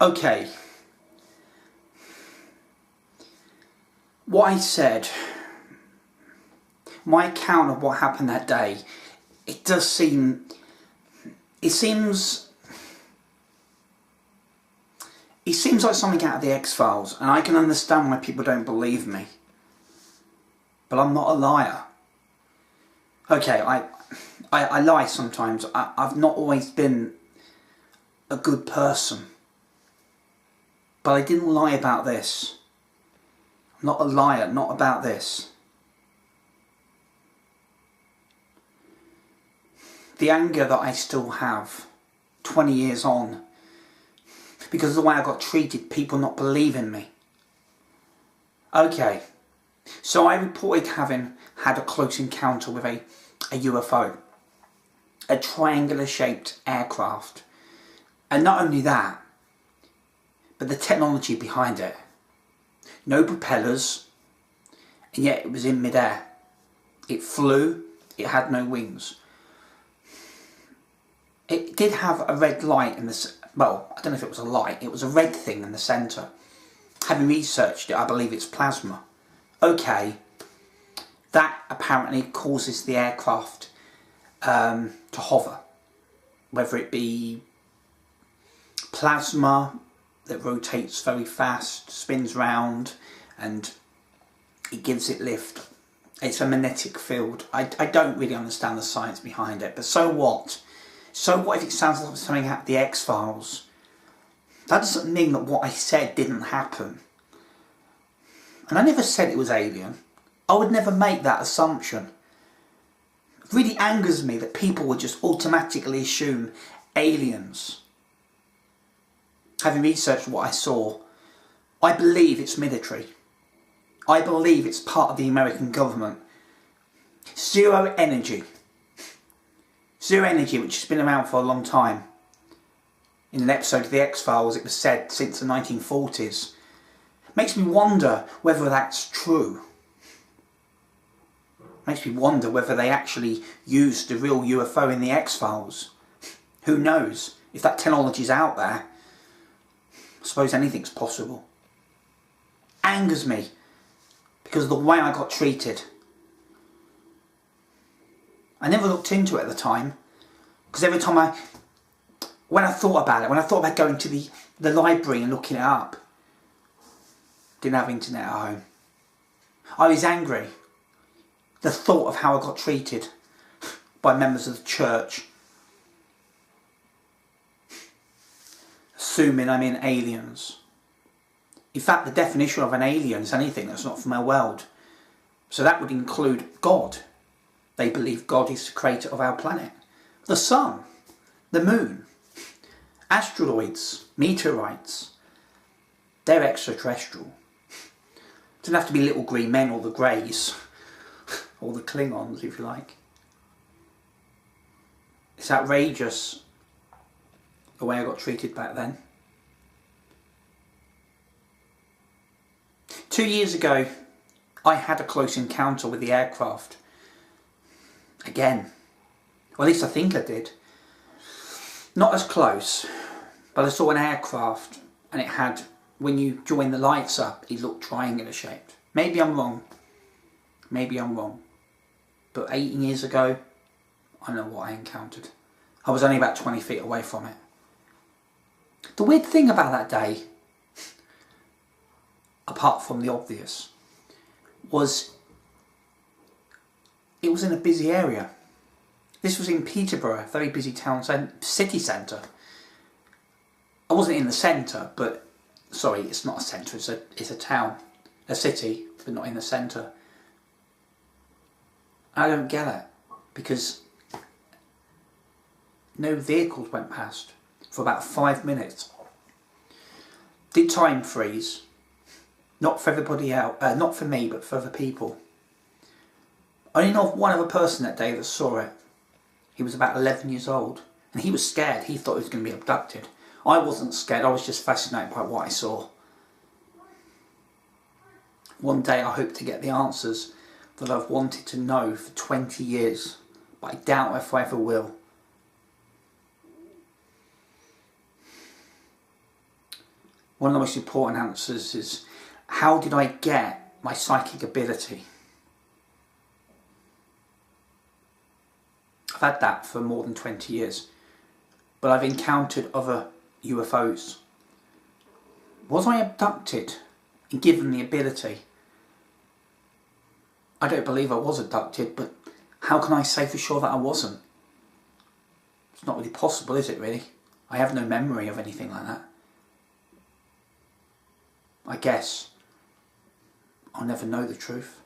Okay, what I said, my account of what happened that day, it seems like something out of the X-Files, and I can understand why people don't believe me. But I'm not a liar. Okay, I lie sometimes. I've not always been a good person. But I didn't lie about this. I'm not a liar, not about this. The anger that I still have, 20 years on, because of the way I got treated, people not believing me. Okay, so I reported having had a close encounter with a UFO, a triangular shaped aircraft. And not only that, but the technology behind it. No propellers, and yet it was in midair. It flew, it had no wings. It did have a red light in the, well, I don't know if it was a light, it was a red thing in the centre. Having researched it, I believe it's plasma. Okay, that apparently causes the aircraft to hover. Whether it be plasma that rotates very fast, spins round, and it gives it lift. It's a magnetic field. I don't really understand the science behind it, but so what? So what if it sounds like something out of the X-Files? That doesn't mean that what I said didn't happen. And I never said it was alien. I would never make that assumption. It really angers me that people would just automatically assume aliens. Having researched what I saw, I believe it's military. I believe it's part of the American government. Zero energy. Zero energy, which has been around for a long time. In an episode of The X-Files, it was said since the 1940s. Makes me wonder whether that's true. Makes me wonder whether they actually used the real UFO in The X-Files. Who knows? If that technology's out there, I suppose anything's possible. Angers me because of the way I got treated. I never looked into it at the time, because every time when I thought about it, when I thought about going to the library and looking it up, didn't have internet at home. I was angry. The thought of how I got treated by members of the church, assuming I'm in aliens. In fact, the definition of an alien is anything that's not from our world. So that would include God. They believe God is the creator of our planet. The sun, the moon, asteroids, meteorites. They're extraterrestrial. It doesn't have to be little green men or the Greys, or the Klingons if you like. It's outrageous the way I got treated back then. 2 years ago, I had a close encounter with the aircraft. Again. Or at least I think I did. Not as close, but I saw an aircraft and it had, when you join the lights up, it looked triangular shaped. Maybe I'm wrong. Maybe I'm wrong. But 18 years ago, I know what I encountered. I was only about 20 feet away from it. The weird thing about that day, apart from the obvious, was it was in a busy area. This was in Peterborough, a very busy town city centre. I wasn't in the centre, but sorry, it's not a centre, it's a town, a city, but not in the centre. I don't get it, because no vehicles went past for about 5 minutes. Did time freeze? Not for everybody else, not for me, but for other people. I only know of one other person that day that saw it. He was about 11 years old, and he was scared. He thought he was going to be abducted. I wasn't scared, I was just fascinated by what I saw. One day I hope to get the answers that I've wanted to know for 20 years, but I doubt if I ever will. one of the most important answers is, how did I get my psychic ability? I've had that for more than 20 years, but I've encountered other UFOs. Was I abducted and given the ability? I don't believe I was abducted, but how can I say for sure that I wasn't? It's not really possible, is it really? I have no memory of anything like that. I guess I'll never know the truth.